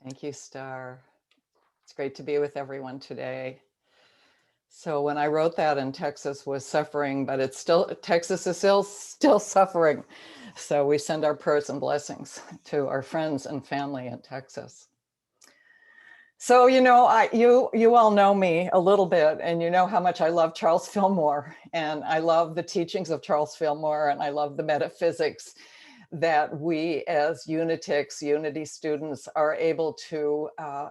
Thank you, Star. It's great to be with everyone today. So when I wrote that, and Texas was suffering, but Texas is still suffering. So we send our prayers and blessings to our friends and family in Texas. So, you all know me a little bit, and you know how much I love Charles Fillmore, and I love the teachings of Charles Fillmore, and I love the metaphysics that we as Unity students are able to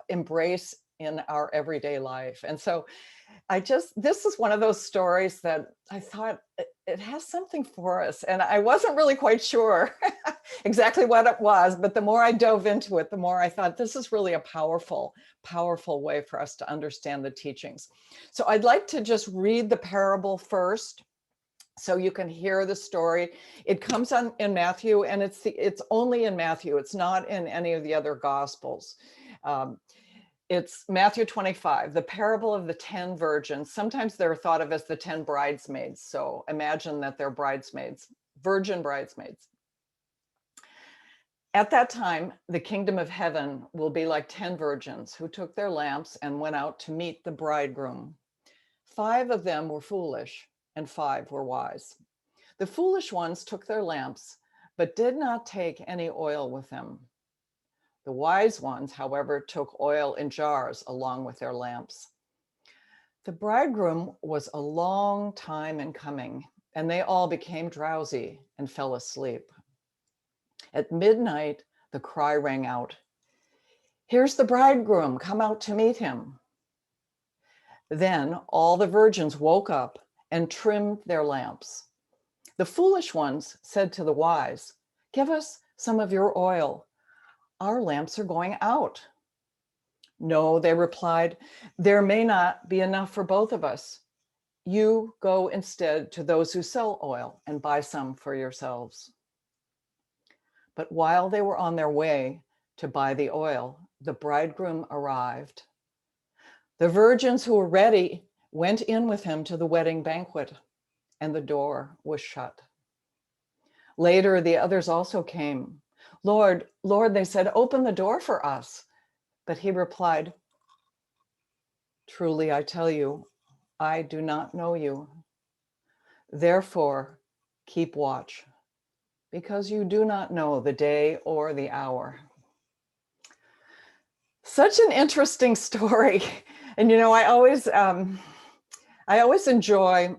embrace in our everyday life. And so this is one of those stories that I thought it has something for us. And I wasn't really quite sure exactly what it was, but the more I dove into it, the more I thought this is really a powerful way for us to understand the teachings. So I'd like to just read the parable first, so you can hear the story. It comes in Matthew, and it's only in Matthew. It's not in any of the other Gospels. It's Matthew 25, the parable of the 10 virgins. Sometimes they're thought of as the 10 bridesmaids. So imagine that they're bridesmaids, virgin bridesmaids. At that time, the kingdom of heaven will be like 10 virgins who took their lamps and went out to meet the bridegroom. 5 of them were foolish, and 5 were wise. The foolish ones took their lamps, but did not take any oil with them. The wise ones, however, took oil in jars along with their lamps. The bridegroom was a long time in coming, and they all became drowsy and fell asleep. At midnight, the cry rang out, "Here's the bridegroom, come out to meet him." Then all the virgins woke up and trimmed their lamps. The foolish ones said to the wise, "Give us some of your oil. Our lamps are going out." "No," they replied, "there may not be enough for both of us. You go instead to those who sell oil and buy some for yourselves." But while they were on their way to buy the oil, the bridegroom arrived. The virgins who were ready went in with him to the wedding banquet, and the door was shut. Later, the others also came. "Lord, Lord," they said, "open the door for us." But he replied, "Truly, I tell you, I do not know you. Therefore, keep watch, because you do not know the day or the hour." Such an interesting story. And I always enjoy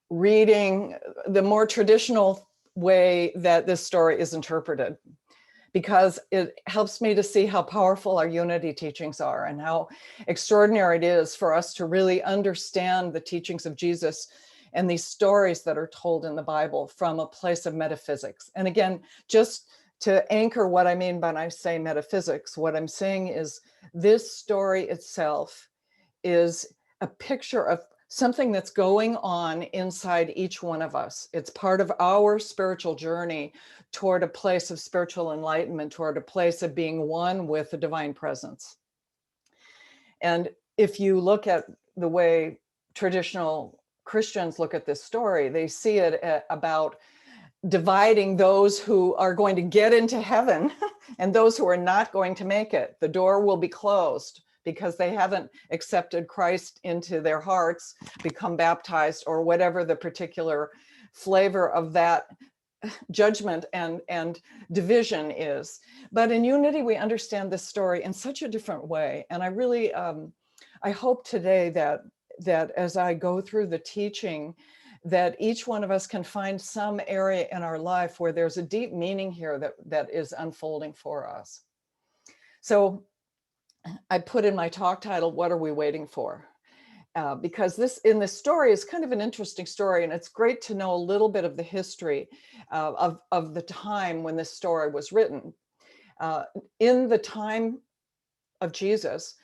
reading the more traditional way that this story is interpreted, because it helps me to see how powerful our unity teachings are and how extraordinary it is for us to really understand the teachings of Jesus and these stories that are told in the Bible from a place of metaphysics. And again, just to anchor what I mean when I say metaphysics, what I'm saying is this story itself is a picture of something that's going on inside each one of us. It's part of our spiritual journey toward a place of spiritual enlightenment, toward a place of being one with the divine presence. And if you look at the way traditional Christians look at this story, they see it about dividing those who are going to get into heaven and those who are not going to make it. The door will be closed because they haven't accepted Christ into their hearts, become baptized, or whatever the particular flavor of that judgment and division is. But in unity, we understand this story in such a different way. And I really, I hope today that as I go through the teaching, that each one of us can find some area in our life where there's a deep meaning here that is unfolding for us. So I put in my talk title, "What Are We Waiting For?" Because in this story is kind of an interesting story, and it's great to know a little bit of the history of the time when this story was written. In the time of Jesus,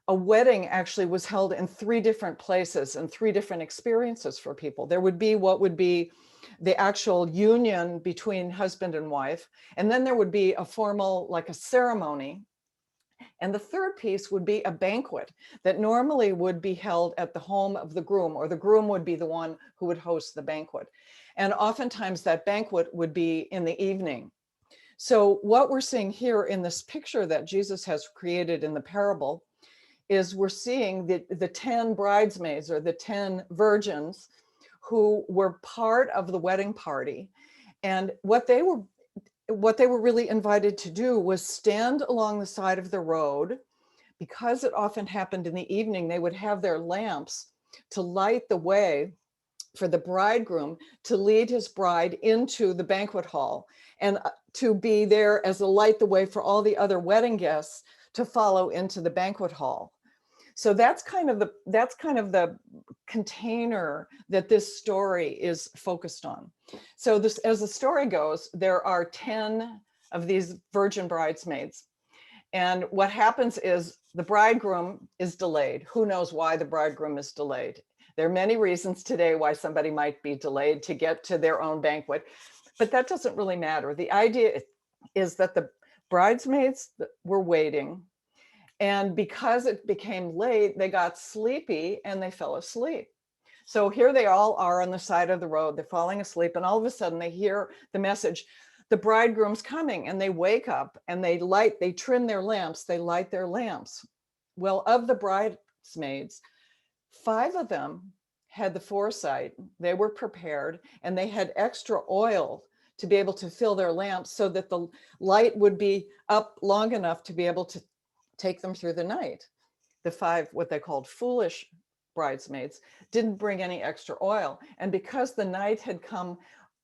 a wedding actually was held in 3 different places and 3 different experiences for people. There would be what would be the actual union between husband and wife, and then there would be a formal, like a ceremony. And the third piece would be a banquet that normally would be held at the home of the groom, or the groom would be the one who would host the banquet. And oftentimes that banquet would be in the evening. So what we're seeing here in this picture that Jesus has created in the parable is we're seeing the 10 bridesmaids, or the 10 virgins, who were part of the wedding party. And what they were really invited to do was stand along the side of the road. Because it often happened in the evening, they would have their lamps to light the way for the bridegroom to lead his bride into the banquet hall, and to be there as a light the way for all the other wedding guests to follow into the banquet hall. So that's kind of the container that this story is focused on. So this, as the story goes, there are 10 of these virgin bridesmaids. And what happens is the bridegroom is delayed. Who knows why the bridegroom is delayed? There are many reasons today why somebody might be delayed to get to their own banquet, but that doesn't really matter. The idea is that the bridesmaids were waiting, and because it became late, they got sleepy and they fell asleep. So here they all are on the side of the road, they're falling asleep, and all of a sudden they hear the message, the bridegroom's coming, and they wake up and they trim their lamps, they light their lamps. Well, of the bridesmaids, 5 of them had the foresight, they were prepared, and they had extra oil to be able to fill their lamps so that the light would be up long enough to be able to take them through the night. The 5, what they called foolish bridesmaids, didn't bring any extra oil. And because the night had come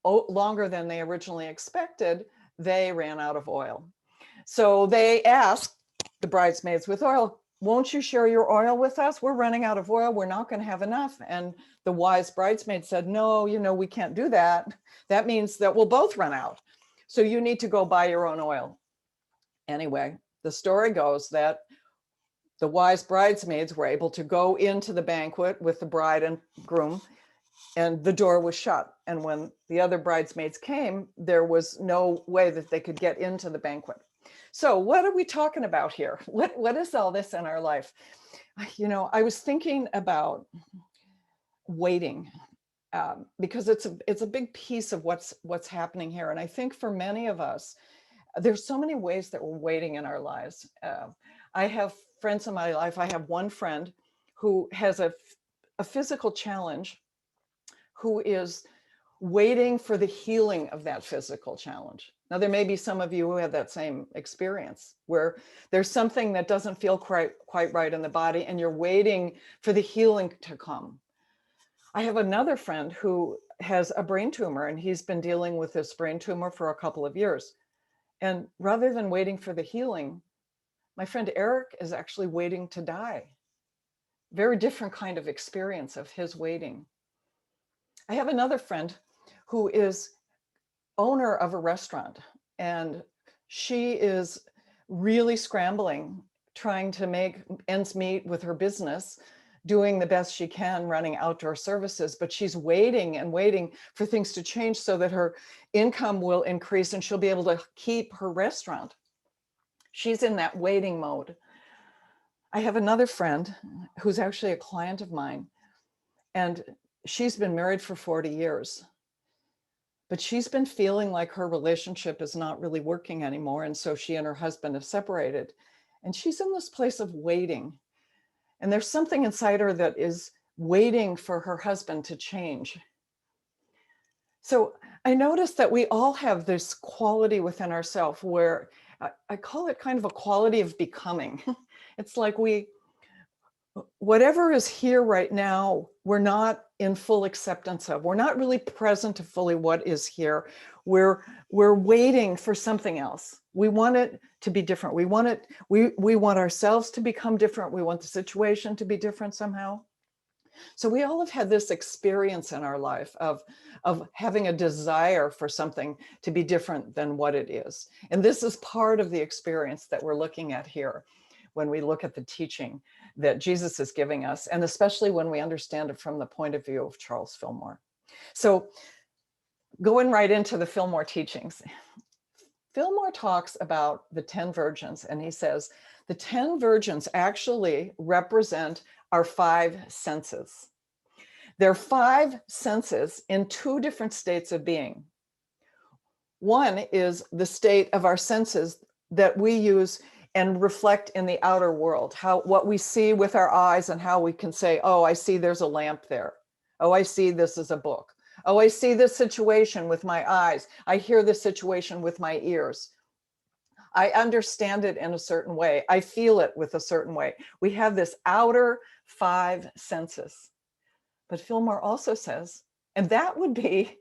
longer than they originally expected, they ran out of oil. So they asked the bridesmaids with oil, won't you share your oil with us? We're running out of oil. We're not going to have enough. And the wise bridesmaid said, no, we can't do that. That means that we'll both run out. So you need to go buy your own oil. Anyway, the story goes that the wise bridesmaids were able to go into the banquet with the bride and groom, and the door was shut. And when the other bridesmaids came, there was no way that they could get into the banquet. So what are we talking about here? What is all this in our life? I was thinking about waiting, because it's a big piece of what's happening here. And I think for many of us, there's so many ways that we're waiting in our lives. I have friends in my life. I have one friend who has a physical challenge, who is waiting for the healing of that physical challenge. Now, there may be some of you who have that same experience, where there's something that doesn't feel quite right in the body, and you're waiting for the healing to come. I have another friend who has a brain tumor, and he's been dealing with this brain tumor for a couple of years. And rather than waiting for the healing, my friend Eric is actually waiting to die. Very different kind of experience of his waiting. I have another friend who is owner of a restaurant, and she is really scrambling, trying to make ends meet with her business, doing the best she can, running outdoor services, but she's waiting and waiting for things to change so that her income will increase and she'll be able to keep her restaurant. She's in that waiting mode. I have another friend who's actually a client of mine, and she's been married for 40 years. But she's been feeling like her relationship is not really working anymore. And so she and her husband have separated. And she's in this place of waiting. And there's something inside her that is waiting for her husband to change. So I noticed that we all have this quality within ourselves where I call it kind of a quality of becoming. It's like whatever is here right now, we're not in full acceptance of. We're not really present to fully what is here. We're waiting for something else. We want it to be different. We want ourselves to become different. We want the situation to be different somehow. So we all have had this experience in our life of having a desire for something to be different than what it is. And this is part of the experience that we're looking at here when we look at the teaching that Jesus is giving us, and especially when we understand it from the point of view of Charles Fillmore. So going right into the Fillmore teachings, Fillmore talks about the 10 virgins, and he says the 10 virgins actually represent our 5 senses. There are 5 senses in 2 different states of being. One is the state of our senses that we use and reflect in the outer world, what we see with our eyes and how we can say, oh, I see there's a lamp there. Oh, I see this is a book. Oh, I see this situation with my eyes. I hear this situation with my ears. I understand it in a certain way. I feel it with a certain way. We have this outer 5 senses. But Fillmore also says, and that would be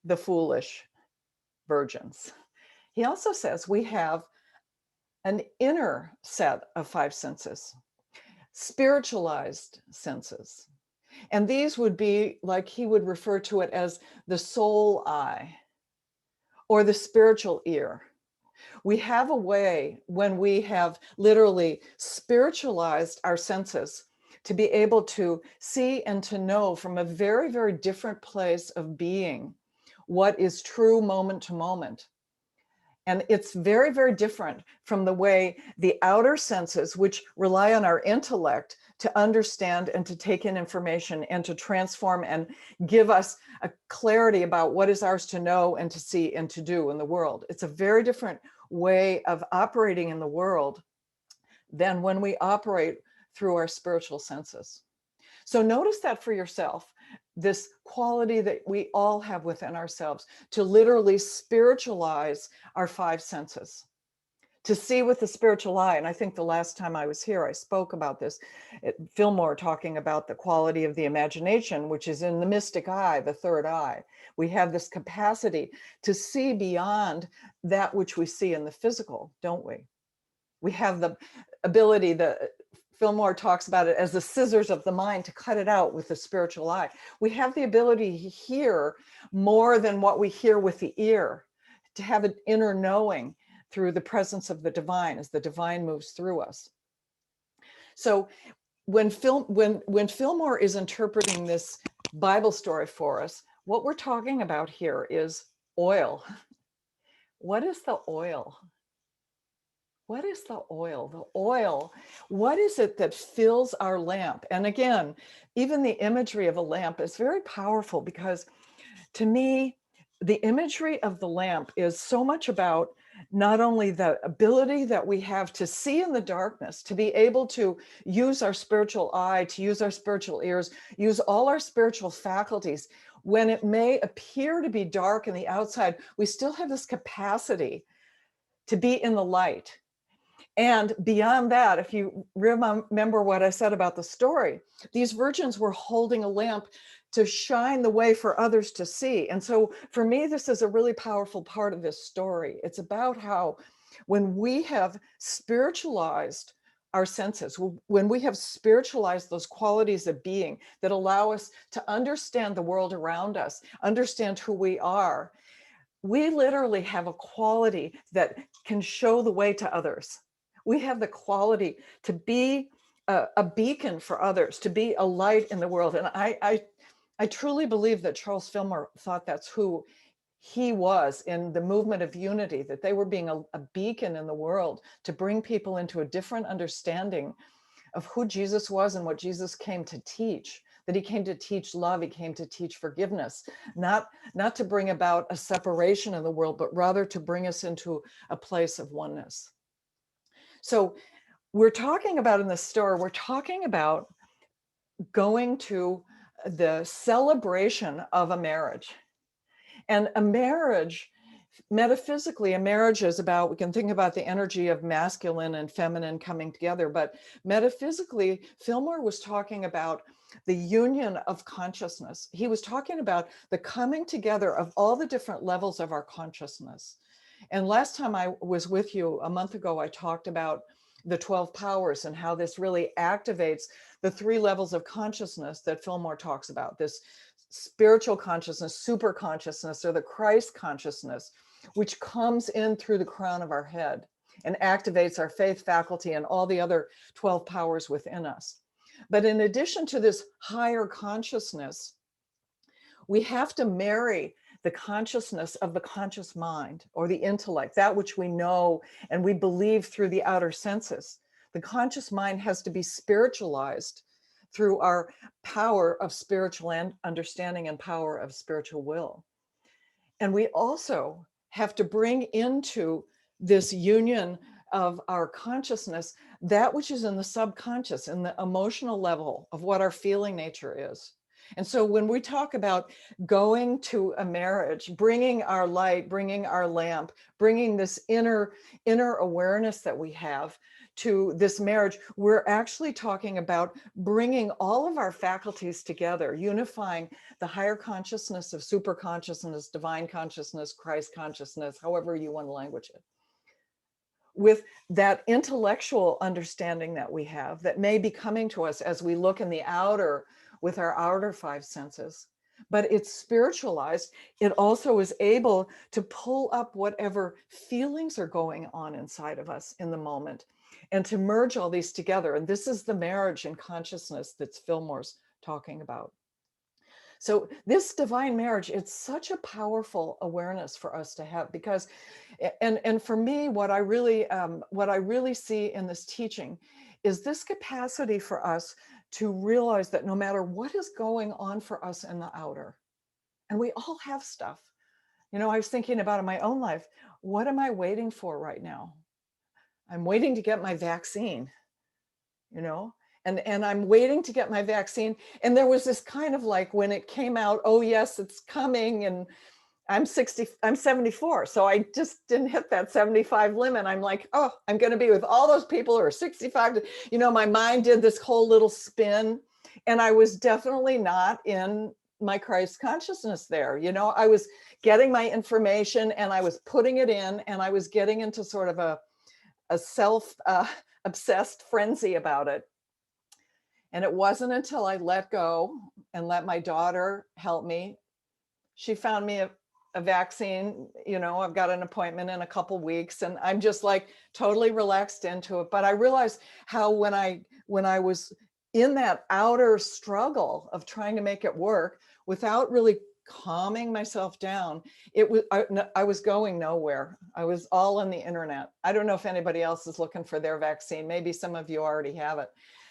the foolish virgins. He also says we have an inner set of 5 senses, spiritualized senses. And these would be, like he would refer to it as the soul eye or the spiritual ear. We have a way when we have literally spiritualized our senses to be able to see and to know from a very, very different place of being what is true moment to moment. And it's very, very different from the way the outer senses, which rely on our intellect to understand and to take in information and to transform and give us a clarity about what is ours to know and to see and to do in the world. It's a very different way of operating in the world than when we operate through our spiritual senses. So notice that for yourself, this quality that we all have within ourselves to literally spiritualize our 5 senses, to see with the spiritual eye. And I think the last time I was here, I spoke about this. Fillmore talking about the quality of the imagination, which is in the mystic eye, the third eye. We have this capacity to see beyond that which we see in the physical, don't we? We have the ability, Fillmore talks about it as the scissors of the mind, to cut it out with the spiritual eye. We have the ability to hear more than what we hear with the ear, to have an inner knowing through the presence of the divine as the divine moves through us. So when Fillmore is interpreting this Bible story for us, what we're talking about here is oil. What is the oil? What is the oil? The oil, what is it that fills our lamp? And again, even the imagery of a lamp is very powerful, because to me, the imagery of the lamp is so much about not only the ability that we have to see in the darkness, to be able to use our spiritual eye, to use our spiritual ears, use all our spiritual faculties. When it may appear to be dark in the outside, we still have this capacity to be in the light. And beyond that, if you remember what I said about the story, these virgins were holding a lamp to shine the way for others to see. And so for me, this is a really powerful part of this story. It's about how when we have spiritualized our senses, when we have spiritualized those qualities of being that allow us to understand the world around us, understand who we are, we literally have a quality that can show the way to others. We have the quality to be a beacon for others, to be a light in the world. And I truly believe that Charles Fillmore thought that's who he was in the movement of unity, that they were being a beacon in the world to bring people into a different understanding of who Jesus was and what Jesus came to teach, that he came to teach love, he came to teach forgiveness, not to bring about a separation in the world, but rather to bring us into a place of oneness. So we're talking about in the story, we're talking about going to the celebration of a marriage. And a marriage, metaphysically, a marriage is about, we can think about the energy of masculine and feminine coming together, but metaphysically, Fillmore was talking about the union of consciousness. He was talking about the coming together of all the different levels of our consciousness. And last time I was with you a month ago, I talked about the 12 powers and how this really activates the 3 levels of consciousness that Fillmore talks about, this spiritual consciousness, super consciousness, or the Christ consciousness, which comes in through the crown of our head and activates our faith faculty and all the other 12 powers within us. But in addition to this higher consciousness, we have to marry the consciousness of the conscious mind, or the intellect, that which we know and we believe through the outer senses. The conscious mind has to be spiritualized through our power of spiritual understanding and power of spiritual will. And we also have to bring into this union of our consciousness that which is in the subconscious, in the emotional level of what our feeling nature is. And so when we talk about going to a marriage, bringing our light, bringing our lamp, bringing this inner awareness that we have to this marriage, we're actually talking about bringing all of our faculties together, unifying the higher consciousness of super consciousness, divine consciousness, Christ consciousness, however you want to language it, with that intellectual understanding that we have that may be coming to us as we look in the outer with our outer five senses, but it's spiritualized. It also is able to pull up whatever feelings are going on inside of us in the moment and to merge all these together. And this is the marriage in consciousness that Fillmore's talking about. So this divine marriage, it's such a powerful awareness for us to have, because, and for me, what I really see in this teaching is this capacity for us to realize that no matter what is going on for us in the outer, and we all have stuff. You know, I was thinking about in my own life, what am I waiting for right now? I'm waiting to get my vaccine, you know, and I'm waiting to get my vaccine. And there was this kind of like, when it came out, oh yes, it's coming. And I'm 74. So I just didn't hit that 75 limit. I'm like, oh, I'm going to be with all those people who are 65. You know, my mind did this whole little spin, and I was definitely not in my Christ consciousness there. You know, I was getting my information and I was putting it in, and I was getting into sort of a self obsessed frenzy about it. And it wasn't until I let go and let my daughter help me. She found me a vaccine. You know, I've got an appointment in a couple weeks, and I'm just like totally relaxed into it. But I realized how when I was in that outer struggle of trying to make it work without really calming myself down, I was going nowhere. I was all on the internet. I don't know if anybody else is looking for their vaccine. Maybe some of you already have it.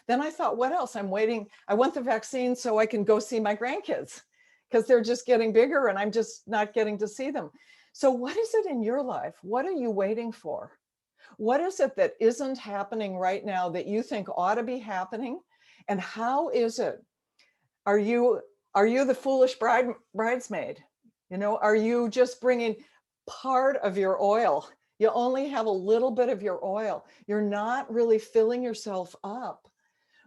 Then I thought, what else? I'm waiting. I want the vaccine so I can go see my grandkids, because they're just getting bigger and I'm just not getting to see them. So what is it in your life? What are you waiting for? What is it that isn't happening right now that you think ought to be happening? And how is it? Are you the foolish bridesmaid? You know, are you just bringing part of your oil? You only have a little bit of your oil. You're not really filling yourself up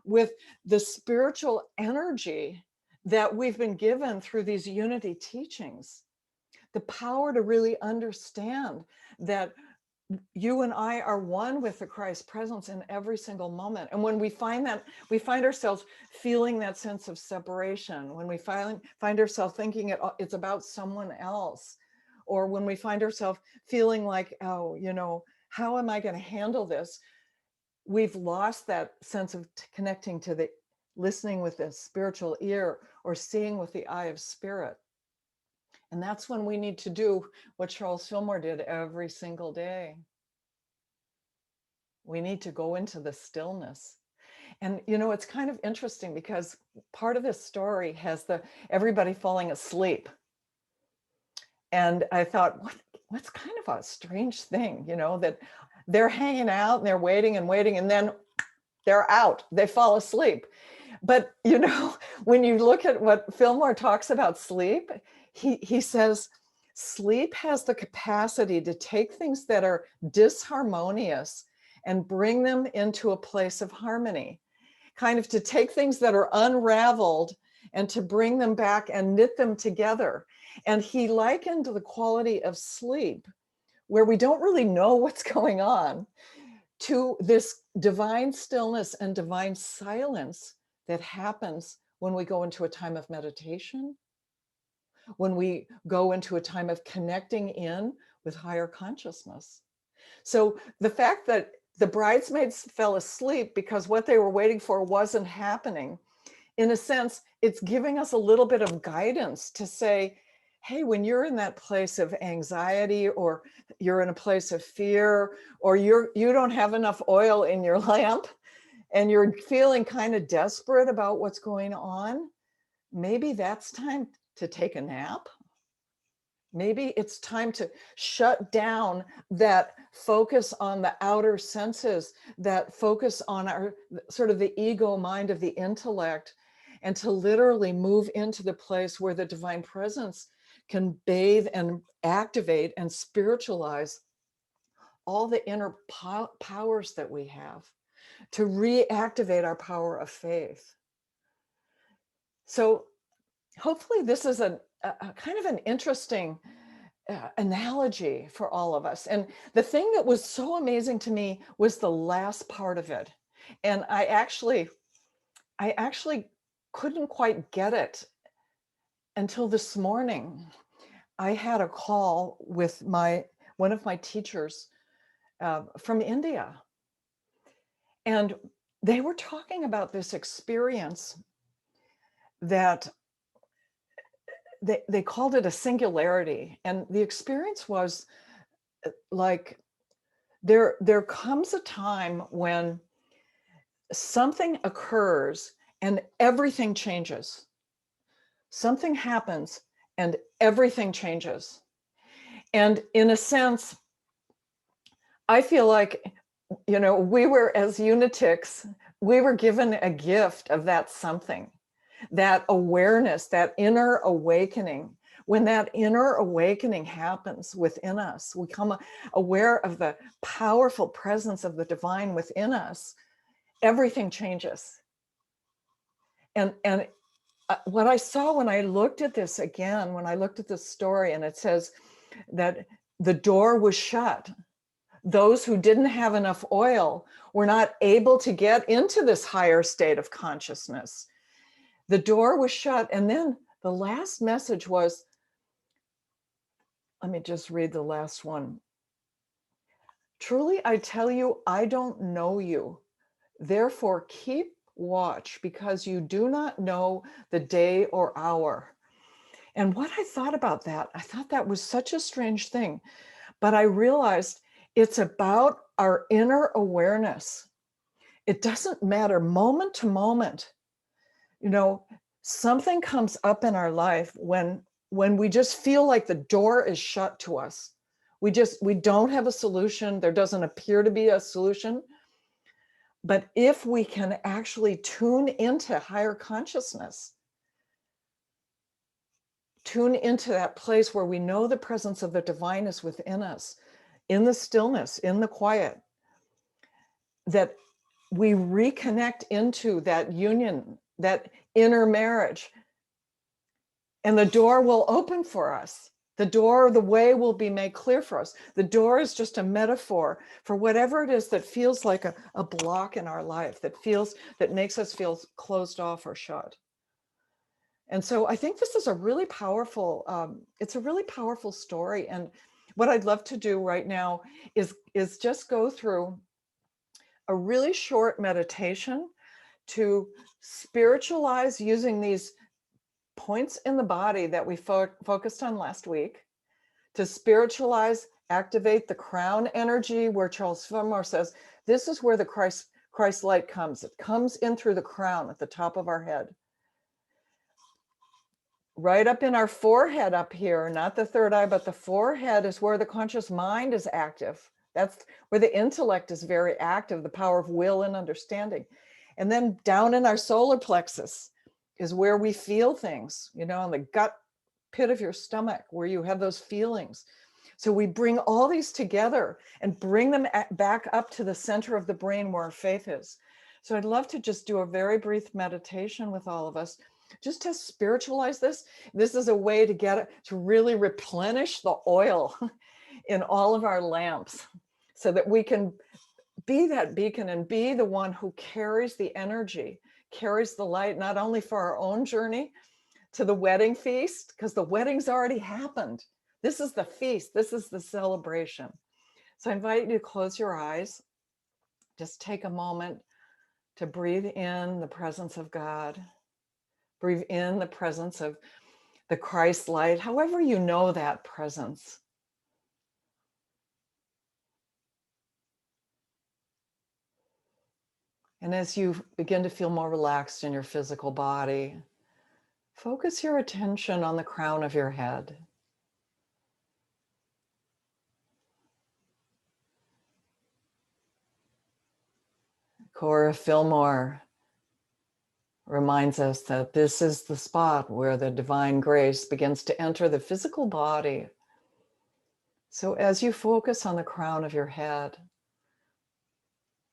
with the spiritual energy that we've been given through these unity teachings. The power to really understand that you and I are one with the Christ presence in every single moment. And when we find that, we find ourselves feeling that sense of separation, when we find ourselves thinking it's about someone else, or when we find ourselves feeling like, oh, you know, how am I going to handle this? We've lost that sense of connecting to the listening with the spiritual ear or seeing with the eye of spirit. And that's when we need to do what Charles Fillmore did every single day. We need to go into the stillness. And, you know, it's kind of interesting because part of this story has everybody falling asleep. And I thought, what's kind of a strange thing, you know, that they're hanging out and they're waiting, and then they're out, they fall asleep. But, you know, when you look at what Fillmore talks about sleep, he says, sleep has the capacity to take things that are disharmonious and bring them into a place of harmony, kind of to take things that are unraveled and to bring them back and knit them together. And he likened the quality of sleep, where we don't really know what's going on, to this divine stillness and divine silence that happens when we go into a time of meditation, when we go into a time of connecting in with higher consciousness. So the fact that the bridesmaids fell asleep because what they were waiting for wasn't happening, in a sense, it's giving us a little bit of guidance to say, hey, when you're in that place of anxiety, or you're in a place of fear, or you don't have enough oil in your lamp and you're feeling kind of desperate about what's going on, maybe that's time to take a nap. Maybe it's time to shut down that focus on the outer senses, that focus on our sort of the ego mind of the intellect, and to literally move into the place where the divine presence can bathe and activate and spiritualize all the inner powers that we have, to reactivate our power of faith. So hopefully this is a kind of an interesting analogy for all of us. And the thing that was so amazing to me was the last part of it. And I actually couldn't quite get it until this morning. I had a call with one of my teachers from India. And they were talking about this experience that they called it a singularity. And the experience was like, there comes a time when something occurs and everything changes. Something happens and everything changes. And in a sense, I feel like, we were, as lunatics, we were given a gift of that something, that awareness, that inner awakening. When that inner awakening happens within us, we become aware of the powerful presence of the divine within us, everything changes. And what I saw when I looked at this again, when I looked at this story, and it says that the door was shut. Those who didn't have enough oil were not able to get into this higher state of consciousness. The door was shut. And then the last message was, let me just read the last one. Truly, I tell you, I don't know you. Therefore, keep watch, because you do not know the day or hour. And what I thought about that, I thought that was such a strange thing. But I realized it's about our inner awareness. It doesn't matter, moment to moment. Something comes up in our life when we just feel like the door is shut to us. We don't have a solution. There doesn't appear to be a solution. But if we can actually tune into higher consciousness, tune into that place where we know the presence of the divine is within us, in the stillness, in the quiet, that we reconnect into that union, that inner marriage, and the door will open for us. The way will be made clear for us. The door is just a metaphor for whatever it is that feels like a block in our life, that makes us feel closed off or shut. And so I think this is a really powerful, it's a really powerful story. And what I'd love to do right now is just go through a really short meditation to spiritualize using these points in the body that we focused on last week, to spiritualize, activate the crown energy, where Charles Fillmore says, this is where the Christ light comes. It comes in through the crown at the top of our head. Right up in our forehead up here, not the third eye, but the forehead is where the conscious mind is active. That's where the intellect is very active, the power of will and understanding. And then down in our solar plexus is where we feel things, on the gut pit of your stomach, where you have those feelings. So we bring all these together and bring them back up to the center of the brain where our faith is. So I'd love to just do a very brief meditation with all of us, just to spiritualize this. This is a way to get it, to really replenish the oil in all of our lamps, so that we can be that beacon and be the one who carries the energy, carries the light, not only for our own journey to the wedding feast, because the wedding's already happened. This is the feast. This is the celebration. So I invite you to close your eyes. Just take a moment to breathe in the presence of God. Breathe in the presence of the Christ light, however you know that presence. And as you begin to feel more relaxed in your physical body, focus your attention on the crown of your head. Cora Fillmore reminds us that this is the spot where the divine grace begins to enter the physical body. So as you focus on the crown of your head,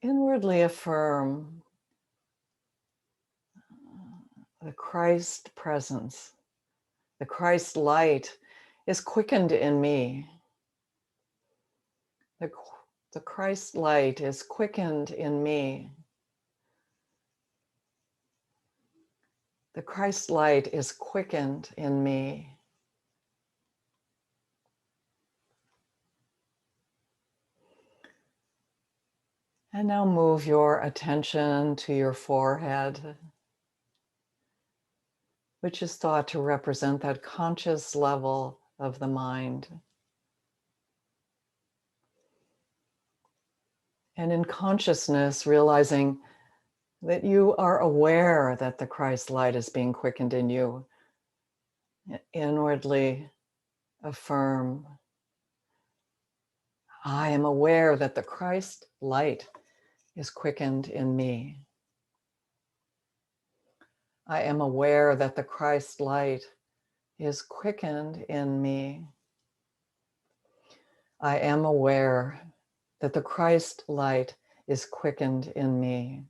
inwardly affirm the Christ presence. The Christ light is quickened in me. The Christ light is quickened in me. The Christ light is quickened in me. And now move your attention to your forehead, which is thought to represent that conscious level of the mind. And in consciousness, realizing that you are aware that the Christ light is being quickened in you, inwardly affirm, I am aware that the Christ light is quickened in me. I am aware that the Christ light is quickened in me. I am aware that the Christ light is quickened in me.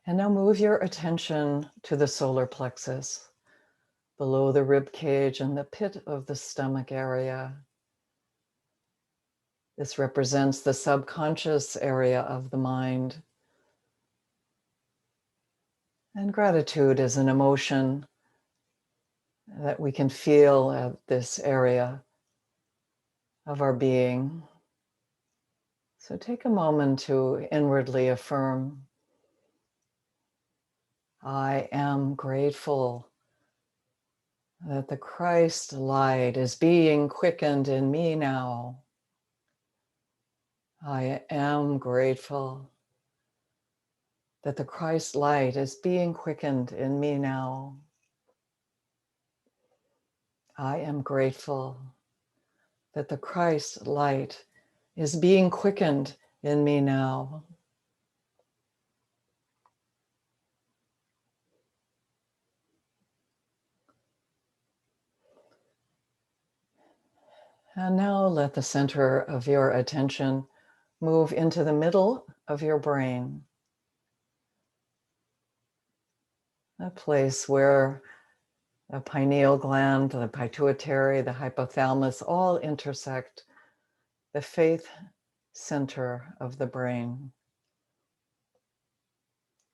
And now move your attention to the solar plexus, below the rib cage and the pit of the stomach area. This represents the subconscious area of the mind. And gratitude is an emotion that we can feel at this area of our being. So take a moment to inwardly affirm, I am grateful that the Christ light is being quickened in me now. I am grateful that the Christ light is being quickened in me now. I am grateful that the Christ light is being quickened in me now. And now let the center of your attention move into the middle of your brain, a place where the pineal gland, the pituitary, the hypothalamus all intersect the faith center of the brain.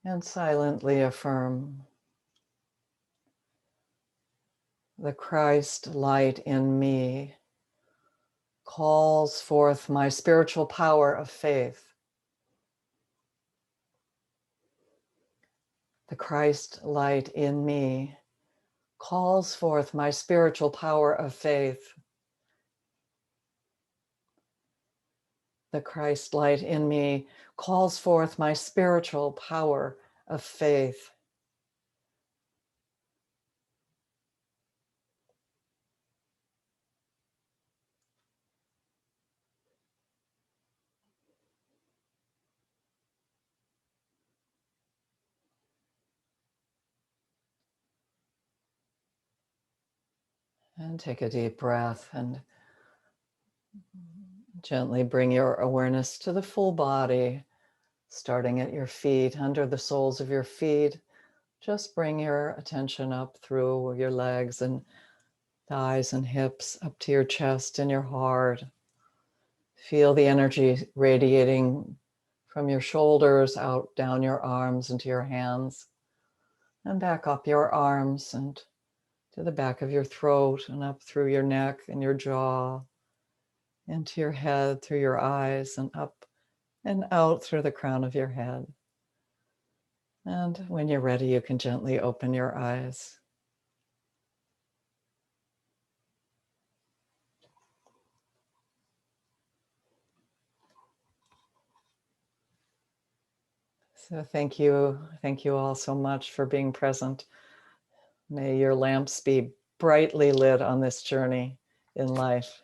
And silently affirm, the Christ light in me calls forth my spiritual power of faith. The Christ light in me calls forth my spiritual power of faith. The Christ light in me calls forth my spiritual power of faith. And take a deep breath and gently bring your awareness to the full body, starting at your feet, under the soles of your feet. Just bring your attention up through your legs and thighs and hips, up to your chest and your heart. Feel the energy radiating from your shoulders out down your arms into your hands, and back up your arms and to the back of your throat and up through your neck and your jaw, into your head, through your eyes, and up and out through the crown of your head. And when you're ready, you can gently open your eyes. So thank you all so much for being present. May your lamps be brightly lit on this journey in life.